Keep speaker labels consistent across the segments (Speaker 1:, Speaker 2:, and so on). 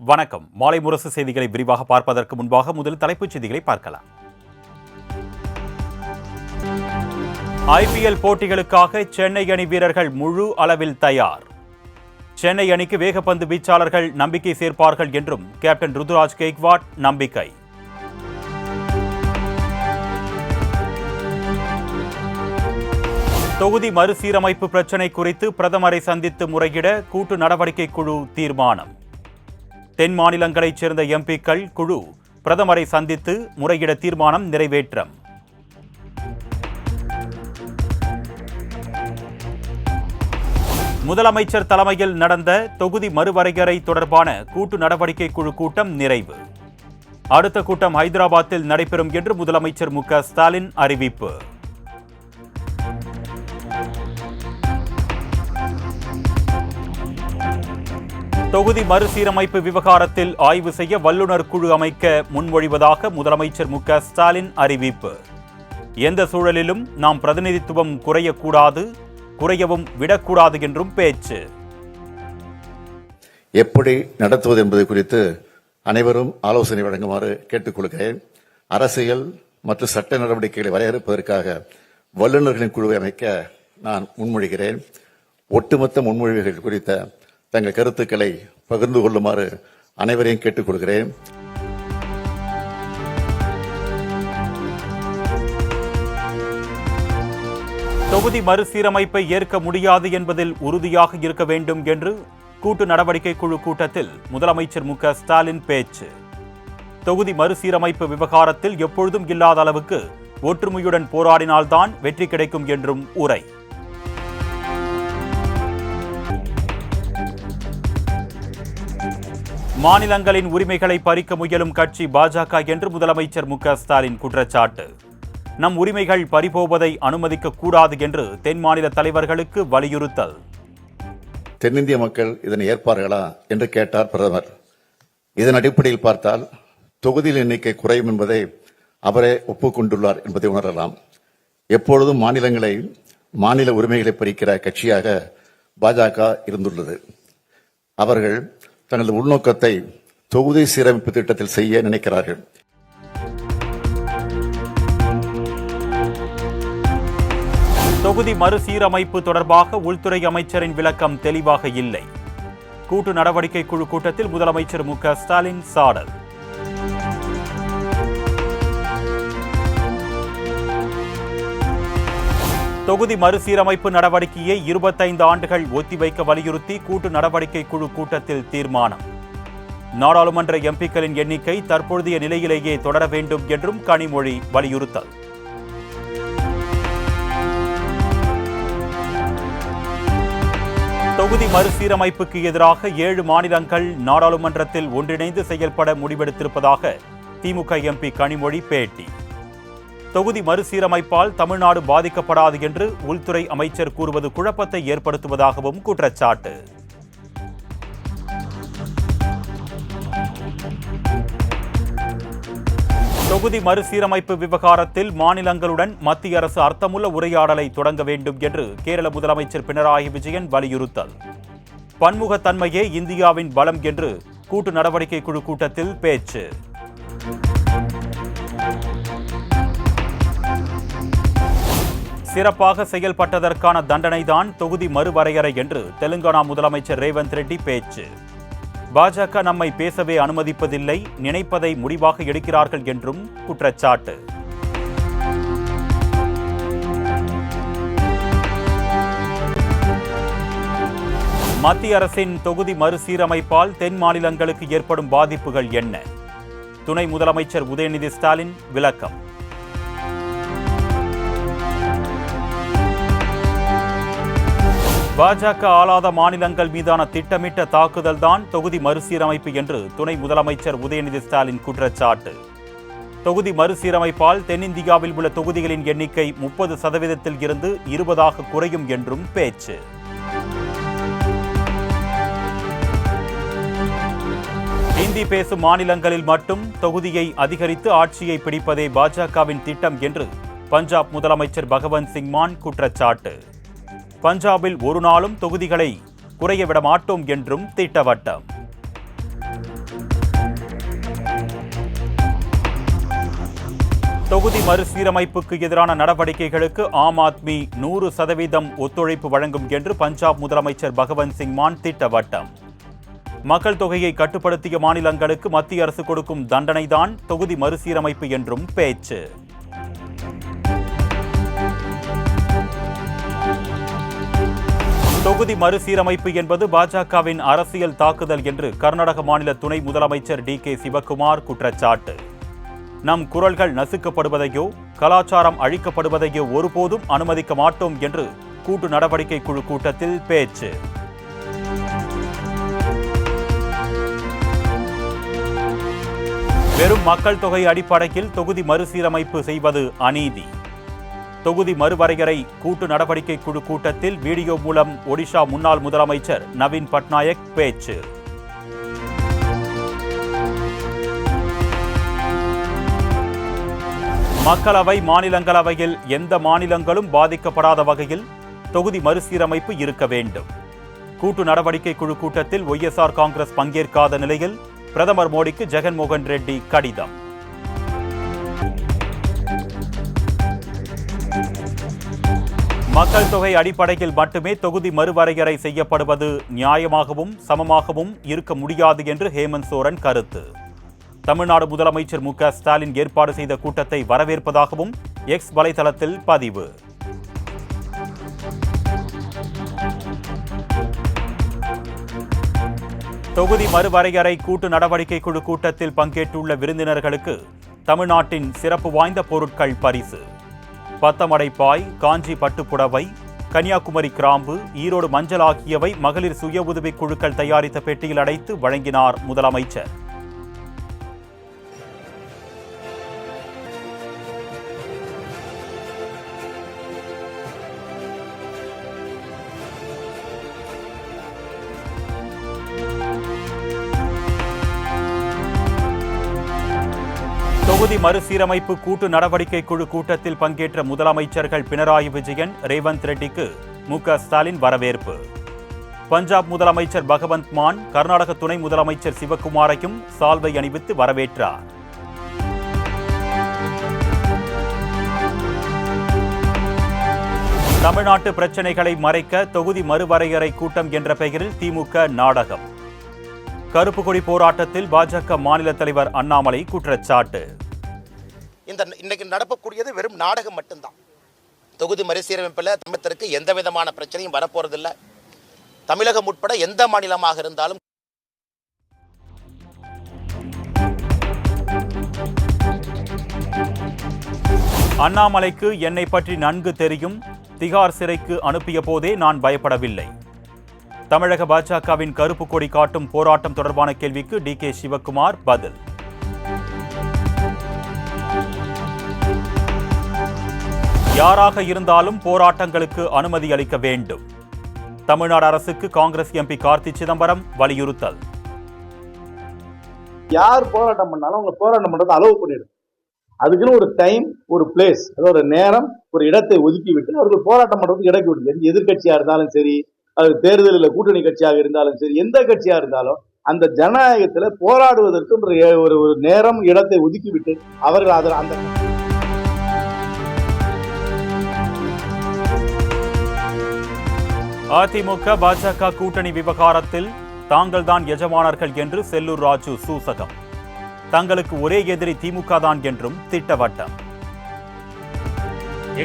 Speaker 1: வணக்கம். மாலை முரசு செய்திகளை விரிவாக பார்ப்பதற்கு முன்பாக முதல் தலைப்புச் செய்திகளை பார்க்கலாம். IPL போட்டிகளுக்காக சென்னை அணி வீரர்கள் முழு அளவில் தயார். சென்னை அணிக்கு வேகப்பந்து வீச்சாளர்கள் நம்பிக்கை சேர்ப்பார்கள் என்றும் கேப்டன் ருதுராஜ் கெய்க்வாட் நம்பிக்கை. தொகுதி மறுசீரமைப்பு பிரச்சினை குறித்து பிரதமரை சந்தித்து முறையிட கூட்டு நடவடிக்கை குழு தீர்மானம். தென் மாநிலங்களைச் சேர்ந்த எம்பிக்கள் குழு பிரதமரை சந்தித்து முறையிட தீர்மானம் நிறைவேற்றம். முதலமைச்சர் தலைமையில் நடந்த தொகுதி மறுவரையறை தொடர்பான கூட்டு நடவடிக்கை குழு கூட்டம் நிறைவு. அடுத்த கூட்டம் ஹைதராபாத்தில் நடைபெறும் என்று முதலமைச்சர் மு.க. ஸ்டாலின் அறிவிப்பு. தொகுதி மறுசீரமைப்பு விவகாரத்தில் ஆய்வு செய்ய வல்லுநர் குழு அமைக்க முன்மொழிவதாக முதலமைச்சர் மு.க. ஸ்டாலின் அறிவிப்பு. எந்த சூழலிலும் நாம் பிரதிநிதித்துவம் குறையவும் விடக்கூடாது என்றும் பேச்சு.
Speaker 2: எப்படி நடத்துவது என்பது குறித்து அனைவரும் ஆலோசனை வழங்குமாறு கேட்டுக்கொள்கிறேன். அரசியல் மற்றும் சட்ட நடவடிக்கைகளை வரையறுப்பதற்காக வல்லுநர்களின் குழுவை அமைக்க நான் முன்மொழிகிறேன். ஒட்டுமொத்த முன்மொழிவுகள் குறித்த தங்கள் கருத்துக்களை பகிர்ந்து கொள்ளுமாறு அனைவரையும் கேட்டுக்கொள்கிறேன்.
Speaker 1: தொகுதி மறுசீரமைப்பை ஏற்க முடியாது என்பதில் உறுதியாக இருக்க வேண்டும் என்று கூட்டு நடவடிக்கை குழு கூட்டத்தில் முதலமைச்சர் மு.க. ஸ்டாலின் பேச்சு. தொகுதி மறுசீரமைப்பு விவகாரத்தில் எப்பொழுதும் இல்லாத அளவுக்கு ஒற்றுமையுடன் போராடினால்தான் வெற்றி கிடைக்கும் என்றும் உரை. மாநிலங்களின் உரிமைகளை பறிக்க முயலும் கட்சி பாஜக என்று முதலமைச்சர் மு.க. ஸ்டாலின் குற்றச்சாட்டு. நம் உரிமைகள் பறிபோவதை அனுமதிக்க கூடாது என்று தென் மாநில தலைவர்களுக்கு வலியுறுத்தல்.
Speaker 2: தென்னிந்திய மக்கள் இதனை ஏற்பார்களா என்று கேட்டார் பிரதமர். இதன் அடிப்படையில் பார்த்தால் தொகுதியில் எண்ணிக்கை குறையும் என்பதை அவரே ஒப்புக்கொண்டுள்ளார் என்பதை உணரலாம். எப்பொழுதும் மாநில உரிமைகளை பறிக்கிற கட்சியாக பாஜக இருந்துள்ளது. அவர்கள் தனது உள்நோக்கத்தை தொகுதி சீரமைப்பு திட்டத்தில் செய்ய நினைக்கிறார்கள்.
Speaker 1: தொகுதி மறுசீரமைப்பு தொடர்பாக உள்துறை அமைச்சரின் விளக்கம் தெளிவாக இல்லை. கூட்டு நடவடிக்கை குழு கூட்டத்தில் முதலமைச்சர் மு.க. ஸ்டாலின் சாடல். தொகுதி மறுசீரமைப்பு நடவடிக்கையை 25 ஆண்டுகள் ஒத்திவைக்க வலியுறுத்தி கூட்டு நடவடிக்கை குழு கூட்டத்தில் தீர்மானம். நாடாளுமன்ற எம்பிக்களின் எண்ணிக்கை தற்போதைய நிலையிலேயே தொடர வேண்டும் என்றும் கனிமொழி வலியுறுத்தல். தொகுதி மறுசீரமைப்புக்கு எதிராக 7 மாநிலங்கள் நாடாளுமன்றத்தில் ஒன்றிணைந்து செயல்பட முடிவெடுத்திருப்பதாக திமுக எம்பி கனிமொழி பேட்டி. தொகுதி மறுசீரமைப்பால் தமிழ்நாடு பாதிக்கப்படாது என்று உள்துறை அமைச்சர் கூறுவது குழப்பத்தை ஏற்படுத்துவதாகவும் குற்றச்சாட்டு. தொகுதி மறுசீரமைப்பு விவகாரத்தில் மாநிலங்களுடன் மத்திய அரசு அர்த்தமுள்ள உரையாடலை தொடங்க வேண்டும் என்று கேரள முதலமைச்சர் பினராயி விஜயன் வலியுறுத்தல். பன்முகத்தன்மையே இந்தியாவின் பலம் என்று கூட்டு நடவடிக்கை குழு கூட்டத்தில் பேச்சு. சிறப்பாக செயல்பட்டதற்கான தண்டனைதான் தொகுதி மறுவரையறை என்று தெலுங்கானா முதலமைச்சர் ரேவந்த் ரெட்டி பேச்சு. பாஜக நம்மை பேசவே அனுமதிப்பதில்லை, நினைப்பதை முடிவாக எடுக்கிறார்கள் என்றும் குற்றச்சாட்டு. மத்திய அரசின் தொகுதி மறுசீரமைப்பால் தென் மாநிலங்களுக்கு ஏற்படும் பாதிப்புகள் என்ன? துணை முதலமைச்சர் உதயநிதி ஸ்டாலின் விளக்கம். பாஜக ஆளாத மாநிலங்கள் மீதான திட்டமிட்ட தாக்குதல்தான் தொகுதி மறுசீரமைப்பு என்று துணை முதலமைச்சர் உதயநிதி ஸ்டாலின் குற்றச்சாட்டு. தொகுதி மறுசீரமைப்பால் தென்னிந்தியாவில் உள்ள தொகுதிகளின் எண்ணிக்கை 30% இருந்து 20 குறையும் என்றும் பேச்சு. ஹிந்தி பேசும் மாநிலங்களில் மட்டும் தொகுதியை அதிகரித்து ஆட்சியை பிடிப்பதே பாஜகவின் திட்டம் என்று பஞ்சாப் முதலமைச்சர் பகவந்த் சிங் மான் குற்றச்சாட்டு. பஞ்சாபில் ஒரு நாளும் தொகுதிகளை குறைய விட மாட்டோம் என்றும் திட்டவட்டம். தொகுதி மறுசீரமைப்புக்கு எதிரான நடவடிக்கைகளுக்கு ஆம் ஆத்மி 100% ஒத்துழைப்பு வழங்கும் என்று பஞ்சாப் முதலமைச்சர் பகவந்த் சிங் மான் திட்டவட்டம். மக்கள் தொகையை கட்டுப்படுத்திய மாநிலங்களுக்கு மத்திய அரசு கொடுக்கும் தண்டனைதான் தொகுதி மறுசீரமைப்பு என்றும் பேச்சு. தொகுதி மறுசீரமைப்பு என்பது பாஜகவின் அரசியல் தாக்குதல் என்று கர்நாடக மாநில துணை முதலமைச்சர் டி.கே. சிவக்குமார் குற்றச்சாட்டு. நம் குரல்கள் நசுக்கப்படுவதையோ கலாச்சாரம் அழிக்கப்படுவதையோ ஒருபோதும் அனுமதிக்க மாட்டோம் என்று கூட்டு நடவடிக்கை குழு கூட்டத்தில் பேச்சு. வெறும் மக்கள் தொகை அடிப்படையில் தொகுதி மறுசீரமைப்பு செய்வது அநீதி. தொகுதி மறுவரையறை கூட்டு நடவடிக்கை குழு கூட்டத்தில் வீடியோ மூலம் ஒடிஷா முன்னாள் முதலமைச்சர் நவீன் பட்நாயக் பேச்சு. மக்களவை மாநிலங்களவையில் எந்த மாநிலங்களும் பாதிக்கப்படாத வகையில் தொகுதி மறுசீரமைப்பு இருக்க வேண்டும். கூட்டு நடவடிக்கை குழு கூட்டத்தில் ஒய்எஸ்ஆர் காங்கிரஸ் பங்கேற்காத நிலையில் பிரதமர் மோடிக்கு ஜெகன்மோகன் ரெட்டி கடிதம். மக்கள் தொகை அடிப்படையில் மட்டுமே தொகுதி மறுவரையறை செய்யப்படுவது நியாயமாகவும் சமமாகவும் இருக்க முடியாது என்று ஹேமந்த் சோரன் கருத்து. தமிழ்நாடு முதலமைச்சர் மு.க. ஸ்டாலின் ஏற்பாடு செய்த கூட்டத்தை வரவேற்பதாகவும் எக்ஸ் வலைதளத்தில் பதிவு. தொகுதி மறுவரையறை கூட்டு நடவடிக்கை குழு கூட்டத்தில் பங்கேற்றுள்ள விருந்தினர்களுக்கு தமிழ்நாட்டின் சிறப்பு வாய்ந்த பொருட்கள் பரிசு. பத்தமடைப்பாய், காஞ்சி பட்டுப்புடவை, கன்னியாகுமரி கிராம்பு, ஈரோடு மஞ்சள் ஆகியவை மகளிர் சுய உதவிக் குழுக்கள் தயாரித்த பெட்டியில் அடைத்து வழங்கினார் முதலமைச்சர். தொகுதி மறுசீரமைப்பு கூட்டு நடவடிக்கை குழு கூட்டத்தில் பங்கேற்ற முதலமைச்சர்கள் பினராயி விஜயன், ரேவந்த் ரெட்டிக்கு மு.க. ஸ்டாலின் வரவேற்பு. பஞ்சாப் முதலமைச்சர் பகவந்த் மான் கர்நாடக துணை முதலமைச்சர் சிவக்குமாரையும் சால்வை அணிவித்து வரவேற்றார். தமிழ்நாட்டு பிரச்சினைகளை மறைக்க தொகுதி மறுவரையறை கூட்டம் என்ற பெயரில் திமுக நாடகம். கருப்பு கொடி போராட்டத்தில் பாஜக மாநில தலைவர் அண்ணாமலை குற்றச்சாட்டு.
Speaker 3: இன்னைக்கு நடக்கக்கூடியது வெறும் நாடகம் மட்டும்தான். தொகுதி மறுசீரமைப்பில் தமிழகத்திற்கு எந்த விதமான பிரச்சனையும் வரப்போறதில்லை. தமிழகம் உட்பட எந்த மாநிலமாக இருந்தாலும்
Speaker 1: அண்ணாமலைக்கு என்னை பற்றி நன்கு தெரியும். திகார் சிறைக்கு அனுப்பிய போதே நான் பயப்படவில்லை. தமிழக பாஜகவின் கருப்பு கொடி காட்டும் போராட்டம் தொடர்பான கேள்விக்கு டி.கே. சிவக்குமார் பதில். யாராக இருந்தாலும் போராட்டங்களுக்கு அனுமதி அளிக்க வேண்டும். தமிழ்நாடு அரசுக்கு காங்கிரஸ் எம்பி கார்த்தி சிதம்பரம் வலியுறுத்தல்.
Speaker 4: யார் போராட்டம் பண்ணாலும் அவங்க போராட்டம் பண்றதை அலோவ் பண்ணிடும். அதுக்குன்னு ஒரு டைம், ஒரு பிளேஸ், ஒரு நேரம், ஒரு இடத்தை ஒதுக்கி விட்டு அவர்கள் போராட்டம் பண்றதுக்கு இடக்கி விடுது. எதிர்கட்சியா இருந்தாலும் சரி, அது தேர்தலில் கூட்டணி கட்சியாக இருந்தாலும் சரி, எந்த கட்சியா இருந்தாலும் அந்த ஜனநாயகத்துல போராடுவதற்கு ஒரு நேரம், இடத்தை ஒதுக்கிவிட்டு அவர்கள் அதில் அந்த
Speaker 1: அதிமுக பாஜக கூட்டணி விவகாரத்தில் தாங்கள்தான் எஜமானர்கள் என்று செல்லூர் ராஜு சூசகம். தங்களுக்கு ஒரே எதிரி திமுக தான் என்றும் திட்டவட்டம்.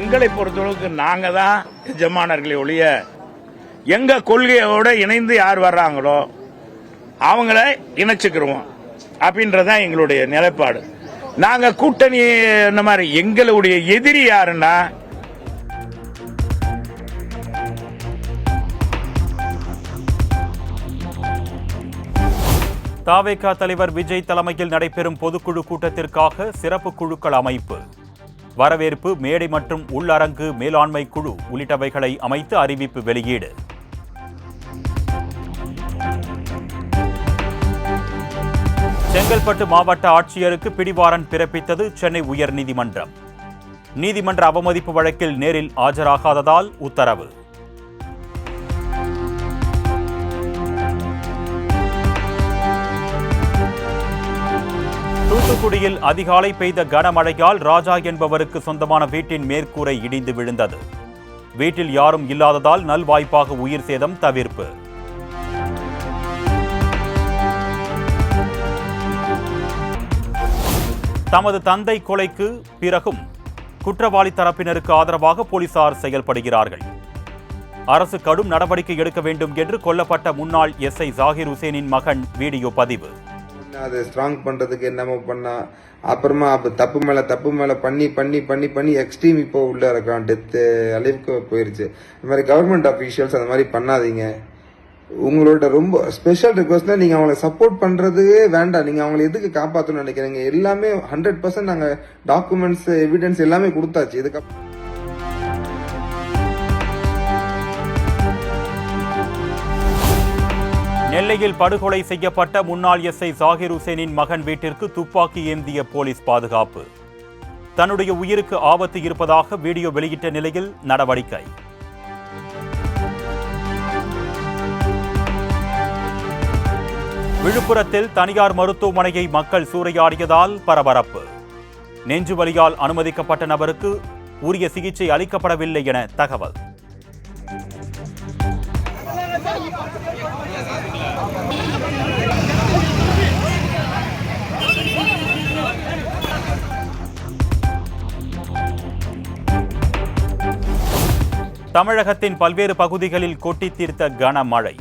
Speaker 5: எங்களை பொறுத்தளவுக்கு நாங்க தான் எஜமானர்களை ஒழிய எங்க கொள்கையோட இணைந்து யார் வர்றாங்களோ அவங்கள இணைச்சுக்கிறோம் அப்படின்றதான் எங்களுடைய நிலைப்பாடு. நாங்க கூட்டணி இந்த மாதிரி எங்களுடைய எதிரி யாருன்னா
Speaker 1: தாவேகா தலைவர் விஜய் தலைமையில் நடைபெறும் பொதுக்குழு கூட்டத்திற்காக சிறப்பு குழுக்கள் அமைப்பு. வரவேற்பு, மேடை மற்றும் உள்ளரங்கு மேலாண்மை குழு உள்ளிட்டவைகளை அமைத்து அறிவிப்பு வெளியீடு. செங்கல்பட்டு மாவட்ட ஆட்சியருக்கு பிடிவாரண்ட் பிறப்பித்தது சென்னை உயர்நீதிமன்றம். நீதிமன்ற அவமதிப்பு வழக்கில் நேரில் ஆஜராகாததால் உத்தரவு. தூத்துக்குடியில் அதிகாலை பெய்த கனமழையால் ராஜா என்பவருக்கு சொந்தமான வீட்டின் மேற்கூரை இடிந்து விழுந்தது. வீட்டில் யாரும் இல்லாததால் நல்வாய்ப்பாக உயிர் சேதம் தவிர்ப்பு. தமது தந்தை கொலைக்கு பிறகும் குற்றவாளி தரப்பினருக்கு ஆதரவாக போலீசார் செயல்படுகிறார்கள். அரசு கடும் நடவடிக்கை எடுக்க வேண்டும் என்று கொல்லப்பட்ட முன்னாள் எஸ்ஐ ஜாகிர் ஹுசேனின் மகன் வீடியோ பதிவு.
Speaker 6: அதை ஸ்ட்ராங் பண்றதுக்கு என்னமோ பண்ணா, அப்புறமா தப்பு மேல பண்ணி எக்ஸ்ட்ரீம் இப்போ உள்ள இருக்கான், டெத் அளவுக்கு போயிருச்சு. இந்த மாதிரி கவர்மெண்ட் அஃபீஷியல்ஸ் அந்த மாதிரி பண்ணாதீங்க. உங்களோட ரொம்ப ஸ்பெஷல் ரிக்வஸ்ட்னா நீங்க அவங்களை சப்போர்ட் பண்றதுவே வேண்டாம். நீங்க அவங்களை எதுக்கு காப்பாற்றணும்னு நினைக்கிறீங்க? எல்லாமே 100% நாங்க டாக்குமெண்ட்ஸ் எவிடன்ஸ் எல்லாமே கொடுத்தாச்சு. இதுக்கப்புறம்
Speaker 1: நெல்லையில் படுகொலை செய்யப்பட்ட முன்னாள் எஸ்ஐ ஜாகிர் ஹுசேனின் மகன் வீட்டிற்கு துப்பாக்கி ஏந்திய போலீஸ் பாதுகாப்பு. தன்னுடைய உயிருக்கு ஆபத்து இருப்பதாக வீடியோ வெளியிட்ட நிலையில் நடவடிக்கை. விழுப்புரத்தில் தனியார் மருத்துவமனையை மக்கள் சூறையாடியதால் பரபரப்பு. நெஞ்சுவலியால் அனுமதிக்கப்பட்ட நபருக்கு உரிய சிகிச்சை அளிக்கப்படவில்லை என தகவல். தமிழகத்தின் பல்வேறு பகுதிகளில் கொட்டி தீர்த்த கனமழை.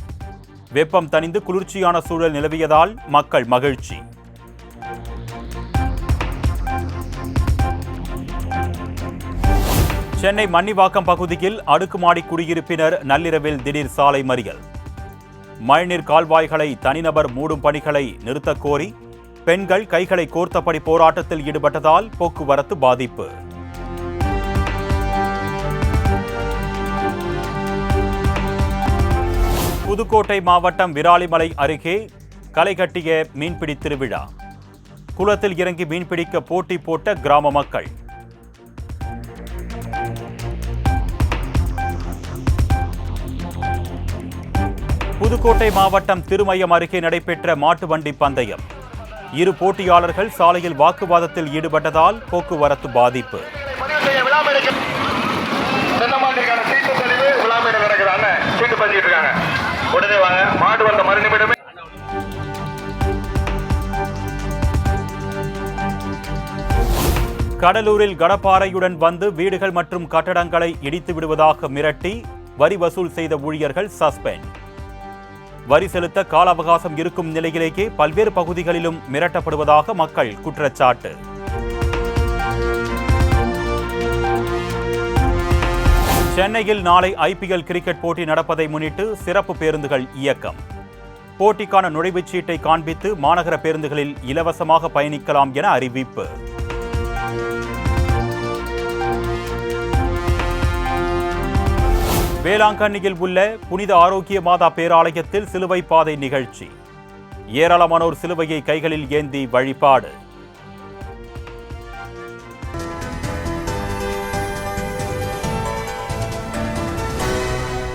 Speaker 1: வெப்பம் தணிந்து குளிர்ச்சியான சூழல் நிலவியதால் மக்கள் மகிழ்ச்சி. சென்னை மன்னிவாக்கம் பகுதியில் அடுக்குமாடி குடியிருப்பினர் நள்ளிரவில் திடீர் சாலை மறியல். மழைநீர் கால்வாய்களை தனிநபர் மூடும் பணிகளை நிறுத்தக் கோரி பெண்கள் கைகளை கோர்த்தபடி போராட்டத்தில் ஈடுபட்டதால் போக்குவரத்து பாதிப்பு. புதுக்கோட்டை மாவட்டம் விராலிமலை அருகே களை கட்டிய மீன்பிடி திருவிழா. குளத்தில் இறங்கி மீன்பிடிக்க போட்டி போட்ட கிராம மக்கள். புதுக்கோட்டை மாவட்டம் திருமயம் அருகே நடைபெற்ற மாட்டு வண்டி பந்தயம். இரு போட்டியாளர்கள் சாலையில் வாக்குவாதத்தில் ஈடுபட்டதால் போக்குவரத்து பாதிப்பு. கடலூரில் கடப்பாறையுடன் வந்து வீடுகள் மற்றும் கட்டடங்களை இடித்து விடுவதாக மிரட்டி வரி வசூல் செய்த ஊழியர்கள் சஸ்பெண்ட். வரி செலுத்த கால அவகாசம் இருக்கும் நிலையிலேயே பல்வேறு பகுதிகளிலும் மிரட்டப்படுவதாக மக்கள் குற்றச்சாட்டு. சென்னையில் நாளை IPL கிரிக்கெட் போட்டி நடப்பதை முன்னிட்டு சிறப்பு பேருந்துகள் இயக்கம். போட்டிக்கான நுழைவுச் சீட்டை காண்பித்து மாநகர பேருந்துகளில் இலவசமாக பயணிக்கலாம் என அறிவிப்பு. வேளாங்கண்ணியில் உள்ள புனித ஆரோக்கிய மாதா பேராலயத்தில் சிலுவை பாதை நிகழ்ச்சி. ஏராளமானோர் சிலுவையை கைகளில் ஏந்தி வழிபாடு.